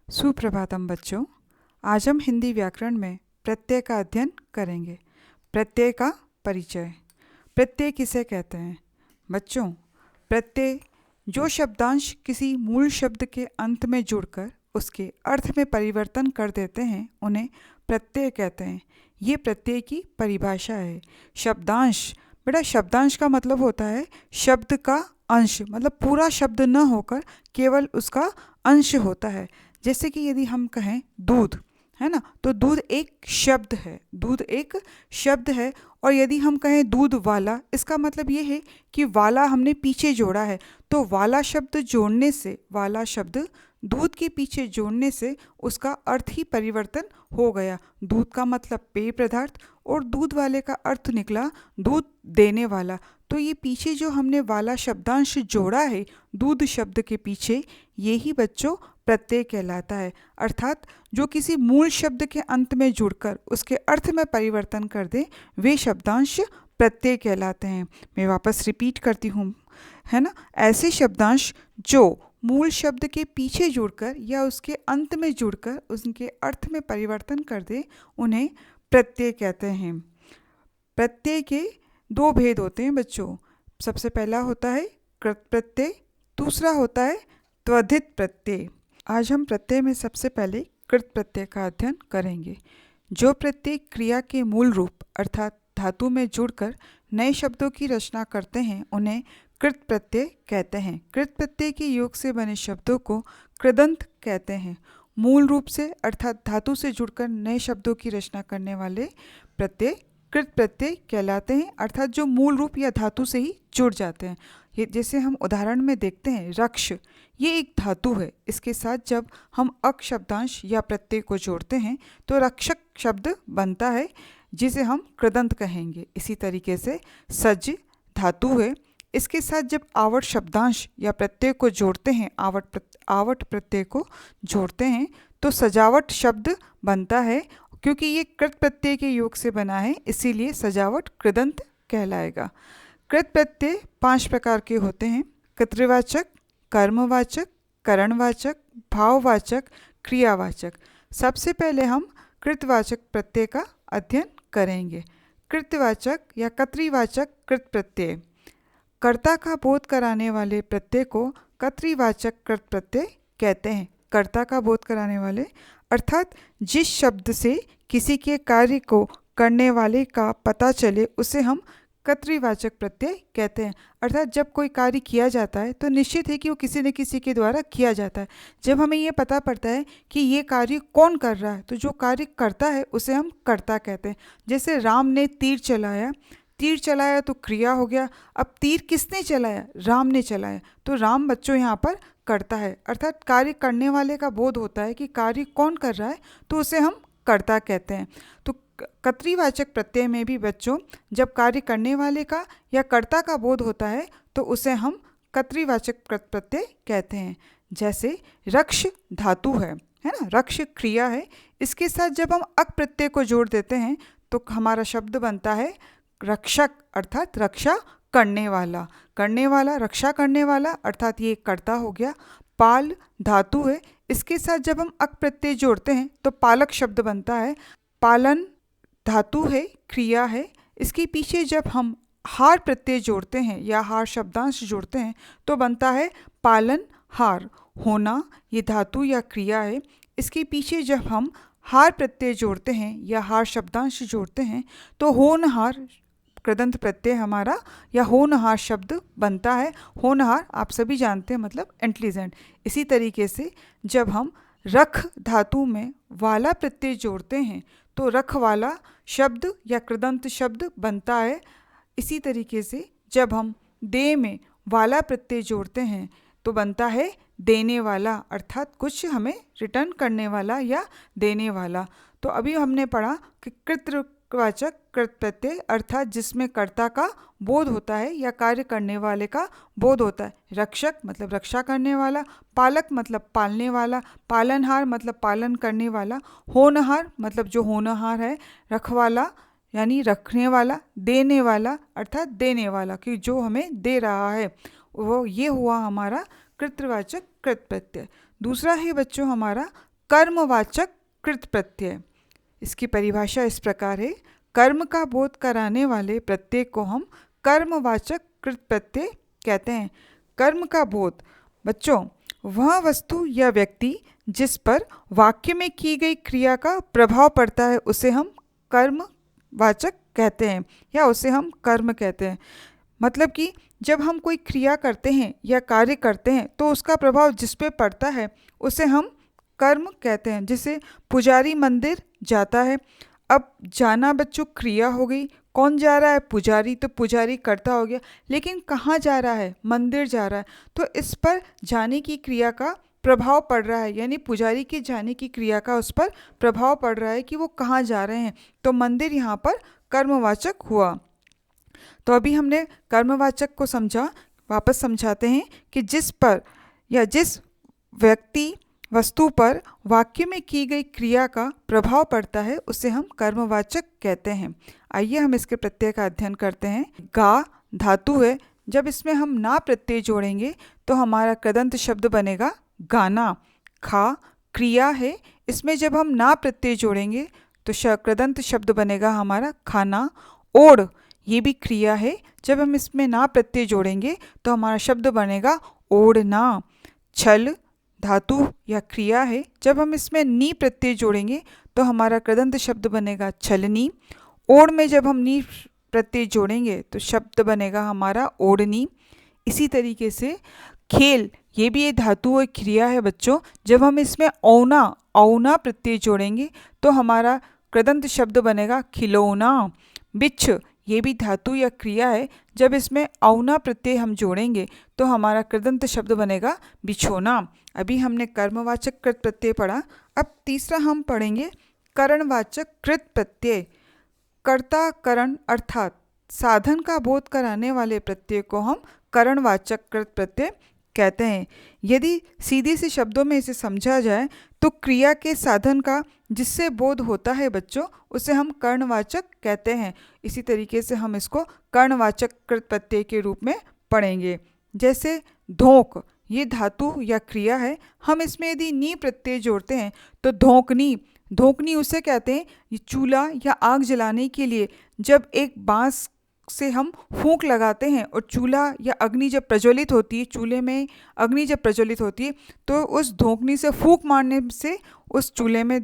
सुप्रभातम बच्चों। आज हम हिंदी व्याकरण में प्रत्यय का अध्ययन करेंगे। प्रत्यय का परिचय। प्रत्यय किसे कहते हैं? बच्चों, प्रत्यय जो शब्दांश किसी मूल शब्द के अंत में जुड़कर उसके अर्थ में परिवर्तन कर देते हैं उन्हें प्रत्यय कहते हैं। ये प्रत्यय की परिभाषा है। शब्दांश, बेटा शब्दांश का मतलब होता है शब्द का अंश, मतलब पूरा शब्द न होकर केवल उसका अंश होता है। जैसे कि यदि हम कहें दूध, है ना, तो दूध एक शब्द है, दूध एक शब्द है। और यदि हम कहें दूध वाला, इसका मतलब ये है कि वाला हमने पीछे जोड़ा है, तो वाला शब्द जोड़ने से, वाला शब्द दूध के पीछे जोड़ने से उसका अर्थ ही परिवर्तन हो गया। दूध का मतलब पेय पदार्थ और दूध वाले का अर्थ निकला दूध देने वाला। तो ये पीछे जो हमने वाला शब्दांश जोड़ा है दूध शब्द के पीछे, यही बच्चों प्रत्यय कहलाता है। अर्थात जो किसी मूल शब्द के अंत में जुड़कर उसके अर्थ में परिवर्तन कर दे, वे शब्दांश प्रत्यय कहलाते हैं। मैं वापस रिपीट करती हूँ, है ना। ऐसे शब्दांश जो मूल शब्द के पीछे जुड़कर या उसके अंत में जुड़कर उनके अर्थ में परिवर्तन कर दे, उन्हें प्रत्यय कहते हैं। प्रत्यय के दो भेद होते हैं बच्चों। सबसे पहला होता है कृत प्रत्यय, दूसरा होता है त्वधित प्रत्यय। आज हम प्रत्यय में सबसे पहले कृत प्रत्यय का अध्ययन करेंगे। जो प्रत्यय क्रिया के मूल रूप अर्थात धातु में जुड़कर नए शब्दों की रचना करते हैं उन्हें कृत प्रत्यय कहते हैं। कृत प्रत्यय के योग से बने शब्दों को कृदंत कहते हैं। मूल रूप से अर्थात धातु से जुड़कर नए शब्दों की रचना करने वाले प्रत्यय कृत प्रत्यय कहलाते हैं, अर्थात जो मूल रूप या धातु से ही जुड़ जाते हैं। ये जैसे हम उदाहरण में देखते हैं, रक्ष, ये एक धातु है। इसके साथ जब हम अक शब्दांश या प्रत्यय को जोड़ते हैं तो रक्षक शब्द बनता है, जिसे हम कृदंत कहेंगे। इसी तरीके से सज धातु है, इसके साथ जब आवट शब्दांश या प्रत्यय को जोड़ते हैं, आवट प्रत्यय को जोड़ते हैं तो सजावट शब्द बनता है। क्योंकि ये कृत प्रत्यय के योग से बना है, इसीलिए सजावट कृदंत कहलाएगा। कृत प्रत्यय 5 प्रकार के होते हैं: कर्तृवाचक, कर्मवाचक, करणवाचक, भाववाचक, क्रियावाचक। सबसे पहले हम कृतवाचक प्रत्यय का अध्ययन करेंगे। कृतवाचक या कर्तृवाचक कृत प्रत्यय। कर्ता का बोध कराने वाले प्रत्यय को कर्तृवाचक कृत प्रत्यय कहते हैं। कर्ता का बोध कराने वाले अर्थात जिस शब्द से किसी के कार्य को करने वाले का पता चले उसे हम कर्तृवाचक प्रत्यय कहते हैं। अर्थात जब कोई कार्य किया जाता है तो निश्चित है कि वो किसी न किसी के द्वारा किया जाता है। जब हमें ये पता पड़ता है कि ये कार्य कौन कर रहा है, तो जो कार्य करता है उसे हम कर्ता कहते हैं। जैसे राम ने तीर चलाया, तीर चलाया तो क्रिया हो गया। अब तीर किसने चलाया? राम ने चलाया, तो राम बच्चों यहाँ पर करता है। अर्थात कार्य करने वाले का बोध होता है कि कार्य कौन कर रहा है, तो उसे हम कर्ता कहते हैं। तो कर्तृवाचक प्रत्यय में भी बच्चों जब कार्य करने वाले का या कर्ता का बोध होता है तो उसे हम कर्तृवाचक प्रत्यय कहते हैं। जैसे रक्ष धातु है ना, रक्ष क्रिया है। इसके साथ जब हम अक प्रत्यय को जोड़ देते हैं तो हमारा शब्द बनता है रक्षक, अर्थात रक्षा करने वाला। करने वाला, रक्षा करने वाला, अर्थात ये कर्ता हो गया। पाल धातु है, इसके साथ जब हम अक प्रत्यय जोड़ते हैं तो पालक शब्द बनता है। पालन धातु है, क्रिया है। इसके पीछे जब हम हार प्रत्यय जोड़ते हैं या हार शब्दांश जोड़ते हैं तो बनता है पालन हार। होना ये धातु या क्रिया है। इसके पीछे जब हम हार प्रत्यय जोड़ते हैं या हार शब्दांश जोड़ते हैं तो होनहार कृदंत प्रत्यय हमारा या होनहार शब्द बनता है। होनहार आप सभी जानते हैं मतलब इंटेलिजेंट। इसी तरीके से जब हम रख धातु में वाला प्रत्यय जोड़ते हैं तो रख वाला शब्द या कृदंत शब्द बनता है। इसी तरीके से जब हम दे में वाला प्रत्यय जोड़ते हैं तो बनता है देने वाला, अर्थात कुछ हमें रिटर्न करने वाला या देने वाला। तो अभी हमने पढ़ा कि कृतवाचक कृत प्रत्यय अर्थात जिसमें कर्ता का बोध होता है या कार्य करने वाले का बोध होता है। रक्षक मतलब रक्षा करने वाला, पालक मतलब पालने वाला, पालनहार मतलब पालन करने वाला, होनहार मतलब जो होनहार है, रखवाला यानी रखने वाला, देने वाला अर्थात देने वाला कि जो हमें दे रहा है, वो ये हुआ हमारा कृतवाचक कृत प्रत्यय। दूसरा है बच्चों हमारा कर्मवाचक कृत प्रत्यय। इसकी परिभाषा इस प्रकार है, कर्म का बोध कराने वाले प्रत्यय को हम कर्मवाचक कृत प्रत्यय कहते हैं। कर्म का बोध बच्चों वह वस्तु या व्यक्ति जिस पर वाक्य में की गई क्रिया का प्रभाव पड़ता है उसे हम कर्मवाचक कहते हैं या उसे हम कर्म कहते हैं। मतलब कि जब हम कोई क्रिया करते हैं या कार्य करते हैं तो उसका प्रभाव जिस पे पड़ता है उसे हम कर्म कहते हैं। जैसे पुजारी मंदिर जाता है, अब जाना बच्चों क्रिया हो गई, कौन जा रहा है? पुजारी, तो पुजारी कर्ता हो गया, लेकिन कहाँ जा रहा है? मंदिर जा रहा है, तो इस पर जाने की क्रिया का प्रभाव पड़ रहा है, यानी पुजारी के जाने की क्रिया का उस पर प्रभाव पड़ रहा है कि वो कहाँ जा रहे हैं, तो मंदिर यहाँ पर कर्मवाचक हुआ। तो अभी हमने कर्मवाचक को समझा, वापस समझाते हैं कि जिस पर या जिस व्यक्ति वस्तु पर वाक्य में की गई क्रिया का प्रभाव पड़ता है उसे हम कर्मवाचक कहते हैं। आइए हम इसके प्रत्यय का अध्ययन करते हैं। गा धातु है, जब इसमें हम ना प्रत्यय जोड़ेंगे तो हमारा कृदंत शब्द बनेगा गाना। खा क्रिया है, इसमें जब हम ना प्रत्यय जोड़ेंगे तो कृदंत शब्द बनेगा हमारा खाना। ओढ़ ये भी क्रिया है, जब हम इसमें ना प्रत्यय जोड़ेंगे तो हमारा शब्द बनेगा ओढ़ना। छल धातु या क्रिया है, जब हम इसमें नी प्रत्यय जोड़ेंगे तो हमारा कृदंत शब्द बनेगा छलनी। ओढ़ में जब हम नी प्रत्यय जोड़ेंगे तो शब्द बनेगा हमारा ओढ़नी। इसी तरीके से खेल ये भी ये धातु और क्रिया है बच्चों, जब हम इसमें औना प्रत्यय जोड़ेंगे तो हमारा कृदंत शब्द बनेगा खिलौना। बिच्छ ये भी धातु या क्रिया है, जब इसमें औना प्रत्यय हम जोड़ेंगे तो हमारा कृदंत शब्द बनेगा बिछोना। अभी हमने कर्मवाचक कृत प्रत्यय पढ़ा, अब तीसरा हम पढ़ेंगे करणवाचक कृत प्रत्यय। कर्ता करण अर्थात साधन का बोध कराने वाले प्रत्यय को हम करणवाचक कृत प्रत्यय कहते हैं। यदि सीधे से शब्दों में इसे समझा जाए तो क्रिया के साधन का जिससे बोध होता है बच्चों उसे हम कर्णवाचक कहते हैं। इसी तरीके से हम इसको कर्णवाचक कृत प्रत्यय के रूप में पढ़ेंगे। जैसे धोक ये धातु या क्रिया है, हम इसमें यदि नी प्रत्यय जोड़ते हैं तो धोकनी। धोकनी उसे कहते हैं, ये चूल्हा या आग जलाने के लिए जब एक बांस से हम फूंक लगाते हैं और चूल्हा या अग्नि जब प्रज्वलित होती है, चूल्हे में अग्नि जब प्रज्वलित होती है तो उस धोकनी से फूंक मारने से उस चूल्हे में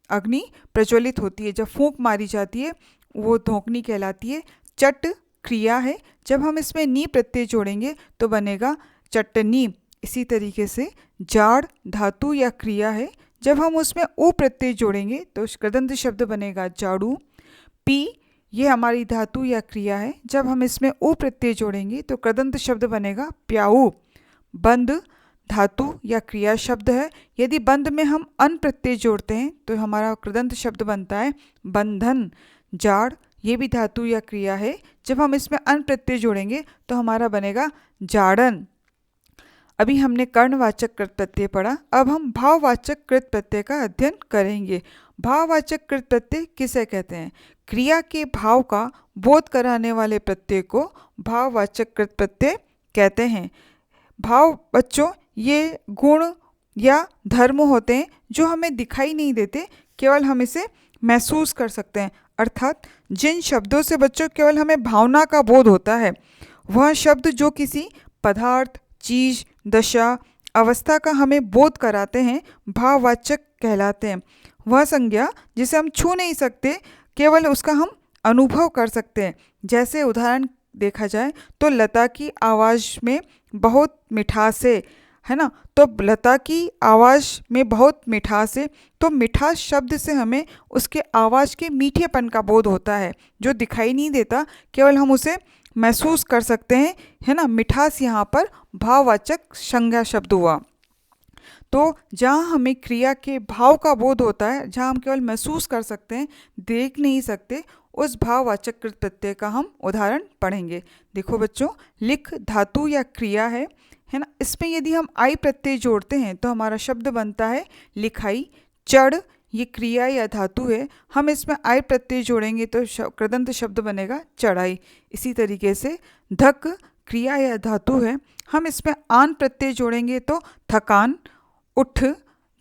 अग्नि प्रज्वलित होती है। जब फूंक मारी जाती है वो धोकनी कहलाती है। चट क्रिया है, जब हम इसमें नी प्रत्यय जोड़ेंगे तो बनेगा चटनी। इसी तरीके से जाड़ धातु या क्रिया है, जब हम उसमें ऊ प्रत्यय जोड़ेंगे तो कृदंत शब्द बनेगा जाड़ू। पी ये हमारी धातु या क्रिया है, जब हम इसमें ऊ प्रत्यय जोड़ेंगे तो कृदंत शब्द बनेगा प्याऊ। बंद धातु या क्रिया शब्द है, यदि बंद में हम अन प्रत्यय जोड़ते हैं तो हमारा कृदंत शब्द बनता है बंधन। जाड़ ये भी धातु या क्रिया है, जब हम इसमें अन प्रत्यय जोड़ेंगे तो हमारा बनेगा जाड़न। अभी हमने कर्णवाचक कृत प्रत्यय पढ़ा, अब हम भाववाचक कृत प्रत्यय का अध्ययन करेंगे। भाववाचक कृत प्रत्यय किसे कहते हैं? क्रिया के भाव का बोध कराने वाले प्रत्यय को भाववाचक कृत प्रत्यय कहते हैं। भाव बच्चों ये गुण या धर्म होते हैं जो हमें दिखाई नहीं देते, केवल हम इसे महसूस कर सकते हैं। अर्थात जिन शब्दों से बच्चों केवल हमें भावना का बोध होता है, वह शब्द जो किसी पदार्थ, चीज, दशा, अवस्था का हमें बोध कराते हैं भाववाचक कहलाते हैं। वह संज्ञा जिसे हम छू नहीं सकते, केवल उसका हम अनुभव कर सकते हैं। जैसे उदाहरण देखा जाए तो लता की आवाज़ में बहुत मिठास है ना, तो लता की आवाज़ में बहुत मिठास है, तो मिठास शब्द से हमें उसके आवाज़ के मीठेपन का बोध होता है जो दिखाई नहीं देता, केवल हम उसे महसूस कर सकते हैं, है ना। मिठास यहाँ पर भाववाचक संज्ञा शब्द हुआ। तो जहाँ हमें क्रिया के भाव का बोध होता है, जहाँ हम केवल महसूस कर सकते हैं, देख नहीं सकते, उस भाववाचक कृत प्रत्यय का हम उदाहरण पढ़ेंगे। देखो बच्चों, लिख धातु या क्रिया है ना, इसमें यदि हम आई प्रत्यय जोड़ते हैं तो हमारा शब्द बनता है लिखाई। चढ़ ये क्रिया या धातु है, हम इसमें आई प्रत्यय जोड़ेंगे तो कृदंत शब्द बनेगा चढ़ाई। इसी तरीके से धक क्रिया या धातु है, हम इसमें आन प्रत्यय जोड़ेंगे तो थकान। उठ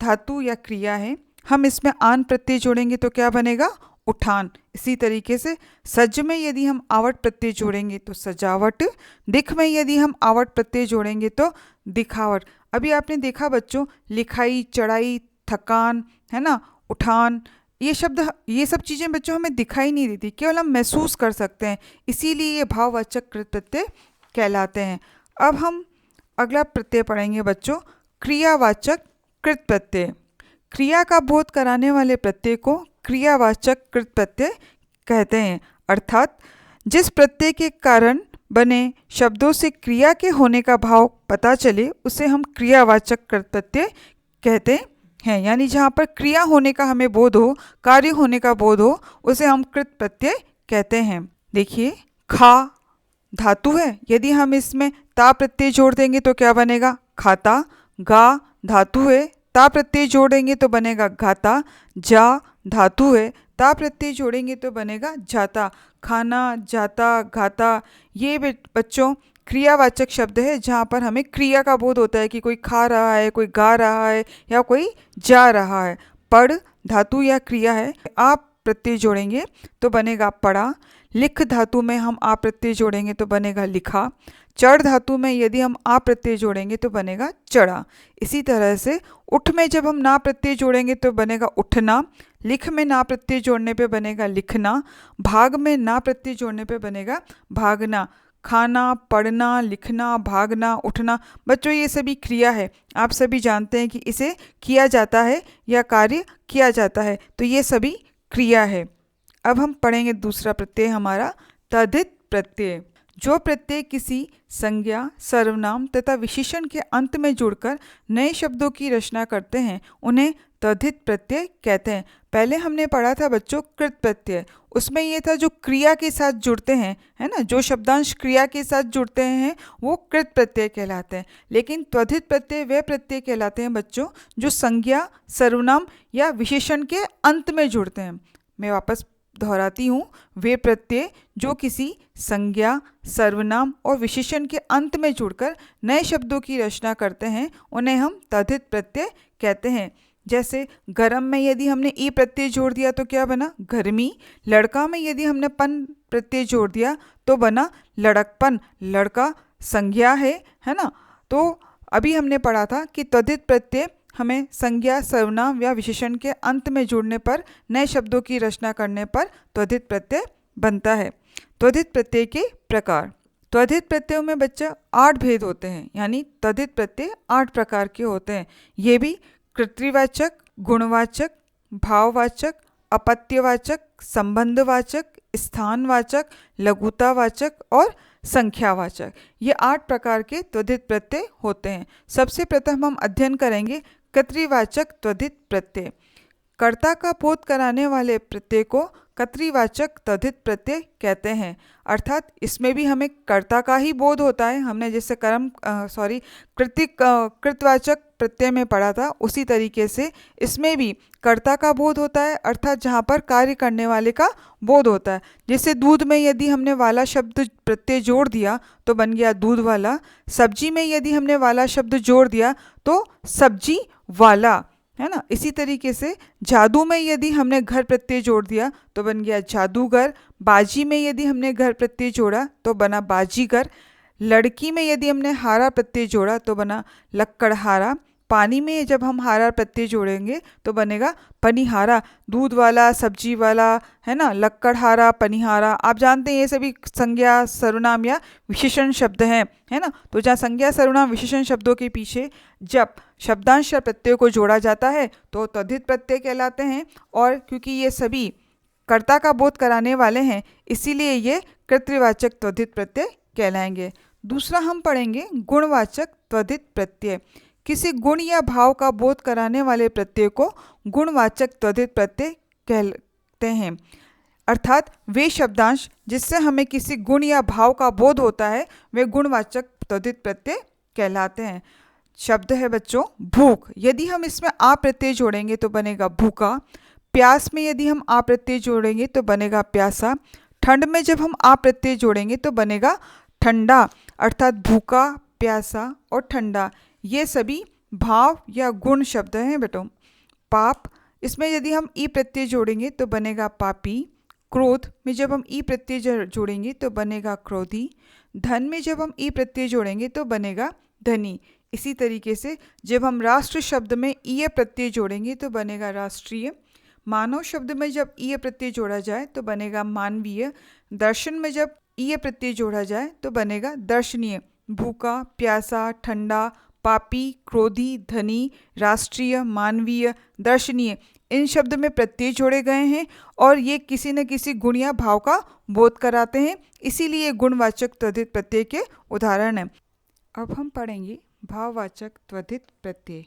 धातु या क्रिया है, हम इसमें आन प्रत्यय जोड़ेंगे तो क्या बनेगा? उठान। इसी तरीके से सज में यदि हम आवट प्रत्यय जोड़ेंगे तो सजावट, दिख में यदि हम आवट प्रत्यय जोड़ेंगे तो दिखावट। अभी आपने देखा बच्चों, लिखाई, चढ़ाई, थकान, है ना, उठान, ये शब्द, ये सब चीज़ें बच्चों हमें दिखाई नहीं देती, केवल हम महसूस कर सकते हैं, इसीलिए ये भाववाचक कृत प्रत्यय कहलाते हैं। अब हम अगला प्रत्यय पढ़ेंगे बच्चों, क्रियावाचक कृत प्रत्यय। क्रिया का बोध कराने वाले प्रत्यय को क्रियावाचक कृत प्रत्यय कहते हैं। अर्थात जिस प्रत्यय के कारण बने शब्दों से क्रिया के होने का भाव पता चले उसे हम क्रियावाचक कृत प्रत्यय कहते हैं। यानी जहाँ पर क्रिया होने का हमें बोध हो, कार्य होने का बोध हो, उसे हम कृत प्रत्यय कहते हैं। देखिए, खा धातु है, यदि हम इसमें ता प्रत्यय जोड़ देंगे तो क्या बनेगा? खाता। गा धातु है, ता प्रत्यय जोड़ेंगे तो बनेगा घाता। जा धातु है, ता प्रत्यय जोड़ेंगे तो बनेगा जाता। खाना, जाता, घाता, ये बच्चों क्रियावाचक शब्द है जहाँ पर हमें क्रिया का बोध होता है कि कोई खा रहा है, कोई गा रहा है या कोई जा रहा है। पढ़ धातु या क्रिया है, आप प्रत्यय जोड़ेंगे तो बनेगा पढ़ा। लिख धातु में हम आ प्रत्यय जोड़ेंगे तो बनेगा लिखा। चढ़ धातु में यदि हम आ प्रत्यय जोड़ेंगे तो बनेगा चढ़ा। इसी तरह से उठ में जब हम ना प्रत्यय जोड़ेंगे तो बनेगा उठना। लिख में ना प्रत्यय जोड़ने पे बनेगा लिखना। भाग में ना प्रत्यय जोड़ने पे बनेगा भागना। खाना, पढ़ना, लिखना, भागना, उठना, बच्चों ये सभी क्रिया है, आप सभी जानते हैं कि इसे किया जाता है या कार्य किया जाता है, तो ये सभी क्रिया है। अब हम पढ़ेंगे दूसरा प्रत्यय हमारा तद्धित प्रत्यय। जो प्रत्यय किसी संज्ञा, सर्वनाम तथा विशेषण के अंत में जुड़कर नए शब्दों की रचना करते हैं उन्हें तद्धित प्रत्यय कहते हैं। पहले हमने पढ़ा था बच्चों कृत प्रत्यय, उसमें ये था जो क्रिया के साथ जुड़ते हैं, है ना, जो शब्दांश क्रिया के साथ जुड़ते हैं वो कृत प्रत्यय कहलाते हैं। लेकिन त्वधित प्रत्यय वे प्रत्यय कहलाते हैं बच्चों जो संज्ञा, सर्वनाम या विशेषण के अंत में जुड़ते हैं। मैं वापस दोहराती हूँ, वे प्रत्यय जो किसी संज्ञा, सर्वनाम और विशेषण के अंत में जुड़कर नए शब्दों की रचना करते हैं उन्हें हम तद्धित प्रत्यय कहते हैं। जैसे गरम में यदि हमने ई प्रत्यय जोड़ दिया तो क्या बना? गर्मी। लड़का में यदि हमने पन प्रत्यय जोड़ दिया तो बना लड़कपन। लड़का संज्ञा है ना। तो अभी हमने पढ़ा था कि तद्धित प्रत्यय हमें संज्ञा, सर्वनाम या विशेषण के अंत में जुड़ने पर, नए शब्दों की रचना करने पर त्वधित प्रत्यय बनता है। त्वधित प्रत्यय के प्रकार। त्वधित प्रत्ययों में बच्चा 8 भेद होते हैं, यानी त्वधित प्रत्यय 8 प्रकार के होते हैं। ये भी कर्तृवाचक, गुणवाचक, भाववाचक, अपत्यवाचक, संबंधवाचक, स्थानवाचक, लघुतावाचक और संख्यावाचक, ये 8 प्रकार के त्वधित प्रत्यय होते हैं। सबसे प्रथम हम अध्ययन करेंगे कर्तृवाचक त्वधित प्रत्यय। कर्ता का बोध कराने वाले प्रत्यय को कर्तृवाचक त्वधित प्रत्यय कहते हैं। अर्थात इसमें भी हमें कर्ता का ही बोध होता है। हमने जैसे कृतवाचक प्रत्यय में पढ़ा था, उसी तरीके से इसमें भी कर्ता का बोध होता है, अर्थात जहाँ पर कार्य करने वाले का बोध होता है। जैसे दूध में यदि हमने वाला शब्द प्रत्यय जोड़ दिया तो बन गया दूध वाला। सब्जी में यदि हमने वाला शब्द जोड़ दिया तो सब्जी वाला, है ना। इसी तरीके से जादू में यदि हमने घर प्रत्यय जोड़ दिया तो बन गया जादूगर। बाजी में यदि हमने घर प्रत्यय जोड़ा तो बना बाजीगर। लड़की में यदि हमने हारा प्रत्यय जोड़ा तो बना लक्कड़हारा। पानी में जब हम हारा प्रत्यय जोड़ेंगे तो बनेगा पनिहारा। दूध वाला, सब्जी वाला, है ना, लक्कड़हारा, पनिहारा, आप जानते हैं ये सभी संज्ञा, सर्वनाम या विशेषण शब्द हैं, है ना। तो जहाँ संज्ञा, सर्वनाम, विशेषण शब्दों के पीछे जब शब्दांश या प्रत्यय को जोड़ा जाता है तो तद्धित प्रत्यय कहलाते हैं। और क्योंकि ये सभी कर्ता का बोध कराने वाले हैं इसीलिए ये कर्तृवाचक त्वधित प्रत्यय कहलाएंगे। दूसरा हम पढ़ेंगे गुणवाचक त्वधित प्रत्यय। किसी गुण या भाव का बोध कराने वाले प्रत्यय को गुणवाचक त्वधित प्रत्यय कहते हैं। अर्थात वे शब्दांश जिससे हमें किसी गुण या भाव का बोध होता है वे गुणवाचक त्वधित प्रत्यय कहलाते हैं। शब्द है बच्चों भूख, यदि हम इसमें आ प्रत्यय जोड़ेंगे तो बनेगा भूखा। प्यास में यदि हम आ प्रत्यय जोड़ेंगे तो बनेगा प्यासा। ठंड में जब हम आ प्रत्यय जोड़ेंगे तो बनेगा ठंडा। अर्थात भूखा, प्यासा और ठंडा ये सभी भाव या गुण शब्द हैं बेटो। पाप, इसमें यदि हम ई प्रत्यय जोड़ेंगे तो बनेगा पापी। क्रोध में जब हम ई प्रत्यय जोड़ेंगे तो बनेगा क्रोधी। धन में जब हम ई प्रत्यय जोड़ेंगे तो बनेगा धनी। इसी तरीके से जब हम राष्ट्र शब्द में ईय प्रत्यय जोड़ेंगे तो बनेगा राष्ट्रीय। मानव शब्द में जब ईय प्रत्यय जोड़ा जाए तो बनेगा मानवीय। दर्शन में जब ईय प्रत्यय जोड़ा जाए तो बनेगा दर्शनीय। भूखा, प्यासा, ठंडा, पापी, क्रोधी, धनी, राष्ट्रीय, मानवीय, दर्शनीय, इन शब्द में प्रत्यय जोड़े गए हैं और ये किसी न किसी गुण या भाव का बोध कराते हैं, इसीलिए गुणवाचक त्वधित प्रत्यय के उदाहरण हैं। अब हम पढ़ेंगे भाववाचक त्वधित प्रत्यय।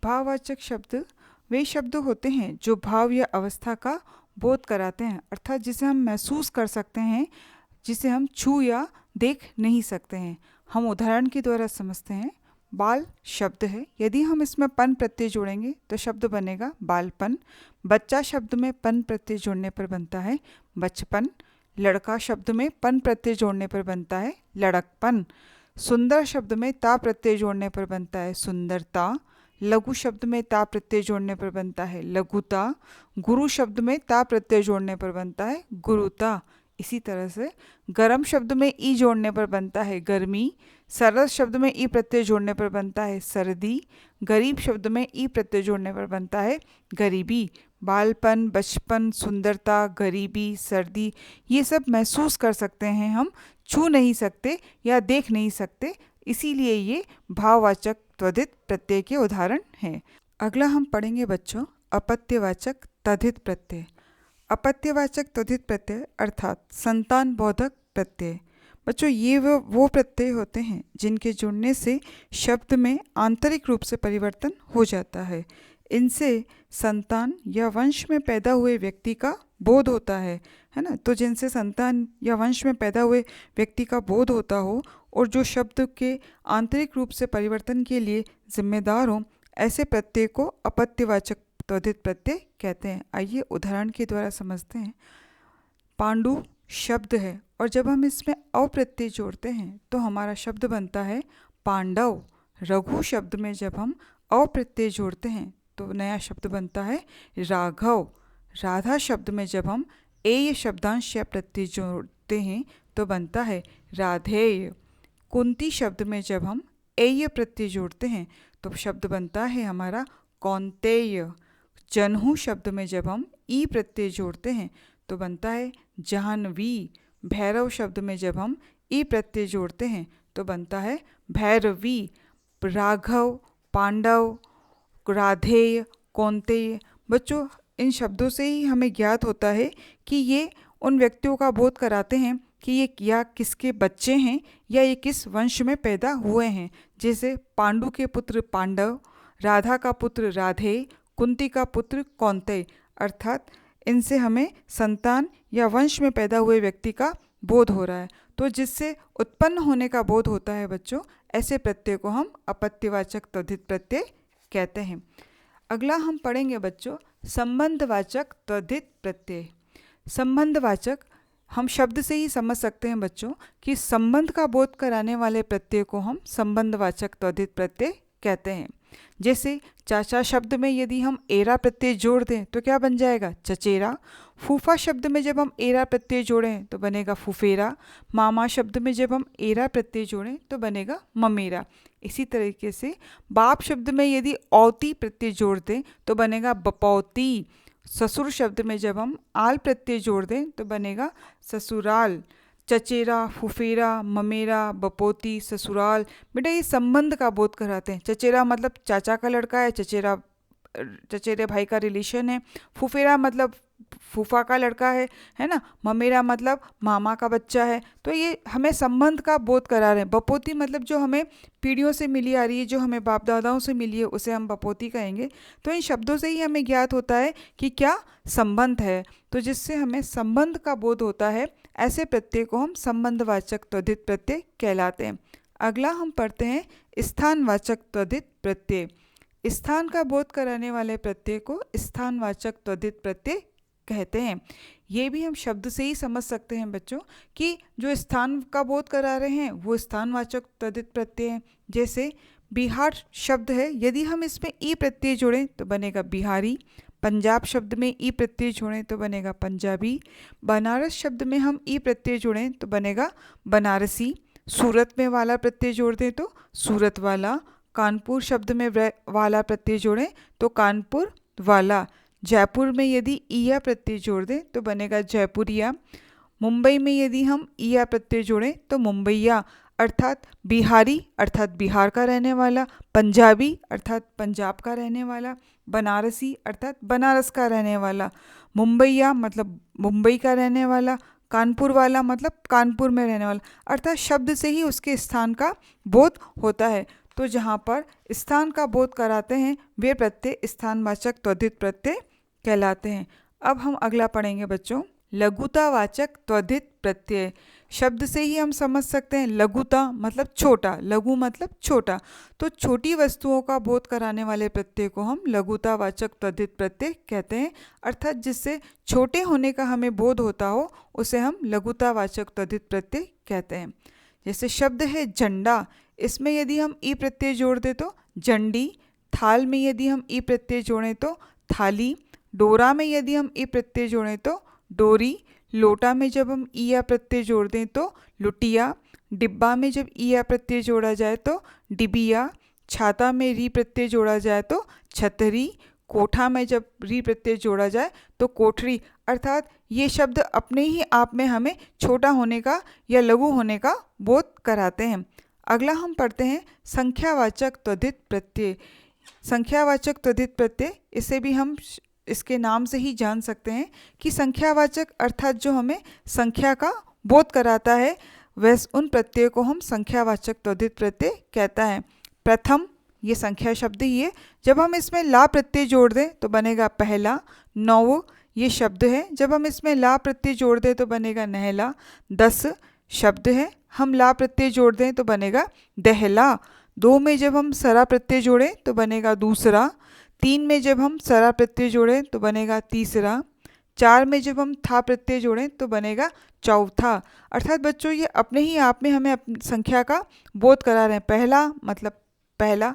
भाववाचक शब्द वे शब्द होते हैं जो भाव या अवस्था का बोध कराते हैं, अर्थात जिसे हम महसूस कर सकते हैं, जिसे हम छू या देख नहीं सकते हैं। हम उदाहरण के द्वारा समझते हैं। बाल शब्द है, यदि हम इसमें पन प्रत्यय जोड़ेंगे तो शब्द बनेगा बालपन। बच्चा शब्द में पन प्रत्यय जोड़ने पर बनता है बचपन। लड़का शब्द में पन प्रत्यय जोड़ने पर बनता है लड़कपन। सुंदर शब्द में ता प्रत्यय जोड़ने पर बनता है सुंदरता। लघु शब्द में ता प्रत्यय जोड़ने पर बनता है लघुता। गुरु शब्द में ता प्रत्यय जोड़ने पर बनता है गुरुता। इसी तरह से गर्म शब्द में ई जोड़ने पर बनता है गर्मी। सरल शब्द में ई प्रत्यय जोड़ने पर बनता है सर्दी। गरीब शब्द में ई प्रत्यय जोड़ने पर बनता है गरीबी। बालपन, बचपन, सुंदरता, गरीबी, सर्दी, ये सब महसूस कर सकते हैं, हम छू नहीं सकते या देख नहीं सकते, इसीलिए ये भाववाचक त्वधित प्रत्यय के उदाहरण हैं। अगला हम पढ़ेंगे बच्चों अपत्यवाचक तद्धित प्रत्यय। अपत्यवाचक त्वधित प्रत्यय अर्थात संतान बोधक प्रत्यय। बच्चों ये वो प्रत्यय होते हैं जिनके जुड़ने से शब्द में आंतरिक रूप से परिवर्तन हो जाता है। इनसे संतान या वंश में पैदा हुए व्यक्ति का बोध होता है ना। तो जिनसे संतान या वंश में पैदा हुए व्यक्ति का बोध होता हो और जो शब्द के आंतरिक रूप से परिवर्तन के लिए जिम्मेदार हो, ऐसे प्रत्यय को अपत्यवाचक त्वधित प्रत्यय कहते हैं। आइए उदाहरण के द्वारा समझते हैं। पांडु शब्द है और जब हम इसमें अ प्रत्यय जोड़ते हैं तो हमारा शब्द बनता है पांडव। रघु शब्द में जब हम अ प्रत्यय जोड़ते हैं तो नया शब्द बनता है राघव। राधा शब्द में जब हम एय शब्दांश या प्रत्यय जोड़ते हैं तो बनता है राधेय। कुंती शब्द में जब हम एय प्रत्यय जोड़ते हैं तो शब्द बनता है हमारा कौंतेय। जन्हू शब्द में जब हम ई प्रत्यय जोड़ते हैं तो बनता है जाह्नवी। भैरव शब्द में जब हम ई प्रत्यय जोड़ते हैं तो बनता है भैरवी। राघव, पांडव, राधेय, कौंतेय, बच्चों इन शब्दों से ही हमें ज्ञात होता है कि ये उन व्यक्तियों का बोध कराते हैं कि ये या किसके बच्चे हैं या ये किस वंश में पैदा हुए हैं। जैसे पांडु के पुत्र पांडव, राधा का पुत्र राधेय, कुंती का पुत्र कौंतेय, अर्थात इनसे हमें संतान या वंश में पैदा हुए व्यक्ति का बोध हो रहा है। तो जिससे उत्पन्न होने का बोध होता है बच्चों, ऐसे प्रत्यय को हम अपत्यवाचक त्वधित प्रत्यय कहते हैं। अगला हम पढ़ेंगे बच्चों संबंधवाचक त्वधित प्रत्यय। संबंधवाचक हम शब्द से ही समझ सकते हैं बच्चों कि संबंध का बोध कराने वाले प्रत्यय को हम संबंधवाचक त्वधित प्रत्यय कहते हैं। जैसे चाचा शब्द में यदि हम एरा प्रत्यय जोड़ दें तो क्या बन जाएगा चचेरा। फूफा शब्द में जब हम एरा प्रत्यय जोड़ें तो बनेगा फुफेरा। मामा शब्द में जब हम एरा प्रत्यय जोड़ें तो बनेगा ममेरा। इसी तरीके से बाप शब्द में यदि औती प्रत्यय जोड़ दें तो बनेगा बपौती। ससुर शब्द में जब हम आल प्रत्यय जोड़ दें तो बनेगा ससुराल। चचेरा, फुफेरा, ममेरा, बपोती, ससुराल, बेटा ये संबंध का बोध कराते हैं। चचेरा मतलब चाचा का लड़का है, चचेरे भाई का रिलेशन है। फुफेरा मतलब फूफा का लड़का है ना। ममेरा मतलब मामा का बच्चा है। तो ये हमें संबंध का बोध करा रहे हैं। बपोती मतलब जो हमें पीढ़ियों से मिली आ रही है, जो हमें बाप दादाओं से मिली है, उसे हम बपोती कहेंगे। तो इन शब्दों से ही हमें ज्ञात होता है कि क्या संबंध है। तो जिससे हमें संबंध का बोध होता है, ऐसे प्रत्यय को हम संबंधवाचक त्वधित प्रत्यय कहलाते हैं। अगला हम पढ़ते हैं स्थानवाचक त्वधित प्रत्यय। स्थान का बोध कराने वाले प्रत्यय को स्थानवाचक त्वधित प्रत्यय कहते हैं। ये भी हम शब्द से ही समझ सकते हैं बच्चों कि जो स्थान का बोध करा रहे हैं वो स्थानवाचक त्वधित प्रत्यय हैं। जैसे बिहार शब्द है, यदि हम इसमें ई प्रत्यय जोड़ें तो बनेगा बिहारी। पंजाब शब्द में ई प्रत्यय जोड़ें तो बनेगा पंजाबी। बनारस शब्द में हम ई प्रत्यय जोड़ें तो बनेगा बनारसी। सूरत में वाला प्रत्यय जोड़ दें तो सूरत वाला। कानपुर शब्द में वाला प्रत्यय जोड़ें तो कानपुर वाला। जयपुर में यदि ईया प्रत्यय जोड़ दें तो बनेगा जयपुरिया। मुंबई में यदि हम ईया प्रत्यय जोड़ें तो मुंबईया, अर्थात बिहारी अर्थात बिहार का रहने वाला, पंजाबी अर्थात पंजाब का रहने वाला, बनारसी अर्थात बनारस का रहने वाला, मुंबईया मतलब मुंबई का रहने वाला, कानपुर वाला मतलब कानपुर में रहने वाला। अर्थात शब्द से ही उसके स्थान का बोध होता है। तो जहाँ पर स्थान का बोध कराते हैं वे प्रत्यय स्थानवाचक त्वधित प्रत्यय कहलाते हैं। अब हम अगला पढ़ेंगे बच्चों, लघुतावाचक त्वधित प्रत्यय। शब्द से ही हम समझ सकते हैं लघुता मतलब छोटा, लघु मतलब छोटा, तो छोटी वस्तुओं का बोध कराने वाले प्रत्यय को हम लघुतावाचक त्वधित प्रत्यय कहते हैं। अर्थात जिससे छोटे होने का हमें बोध होता हो उसे हम लघुतावाचक त्वधित प्रत्यय कहते हैं। जैसे शब्द है झंडा, इसमें यदि हम ई प्रत्यय जोड़ दें तो जंडी। थाल में यदि हम ई प्रत्यय जोड़ें तो थाली। डोरा में यदि हम ई प्रत्यय जोड़ें तो डोरी। लोटा में जब हम ईया प्रत्यय जोड़ दें तो लुटिया। डिब्बा में जब ईया प्रत्यय जोड़ा जाए तो डिबिया। छाता में री प्रत्यय जोड़ा जाए तो छतरी। कोठा में जब री प्रत्यय जोड़ा जाए तो कोठरी। अर्थात ये शब्द अपने ही आप में हमें छोटा होने का या लघु होने का बोध कराते हैं। अगला हम पढ़ते हैं संख्यावाचक त्वधित प्रत्यय। संख्यावाचक त्वधित प्रत्यय, इसे भी हम इसके नाम से ही जान सकते हैं कि संख्यावाचक अर्थात जो हमें संख्या का बोध कराता है वैसे उन प्रत्यय को हम संख्यावाचक त्वधित प्रत्यय कहता है। प्रथम, ये संख्या शब्द ही है, जब हम इसमें ला प्रत्यय जोड़ दें तो बनेगा पहला। नौ, ये शब्द है, जब हम इसमें ला प्रत्यय जोड़ दें तो बनेगा नहला। 10 शब्द है, हम ला प्रत्यय जोड़ दें तो बनेगा दहला। 2 में जब हम सरा प्रत्यय जोड़ें तो बनेगा दूसरा। 3 में जब हम सरा प्रत्यय जोड़ें तो बनेगा तीसरा। 4 में जब हम था प्रत्यय जोड़ें तो बनेगा चौथा। अर्थात बच्चों ये अपने ही आप में हमें संख्या का बोध करा रहे हैं। पहला मतलब पहला,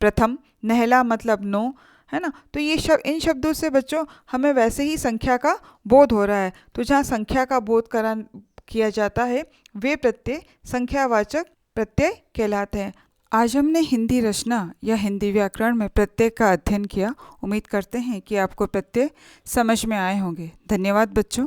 प्रथम, नहला मतलब 9, है ना। तो ये इन शब्दों से बच्चों हमें वैसे ही संख्या का बोध हो रहा है। तो जहाँ संख्या का बोध किया जाता है वे प्रत्यय संख्यावाचक प्रत्यय कहलाते हैं। आज हमने हिंदी रचना या हिंदी व्याकरण में प्रत्यय का अध्ययन किया। उम्मीद करते हैं कि आपको प्रत्यय समझ में आए होंगे। धन्यवाद बच्चों।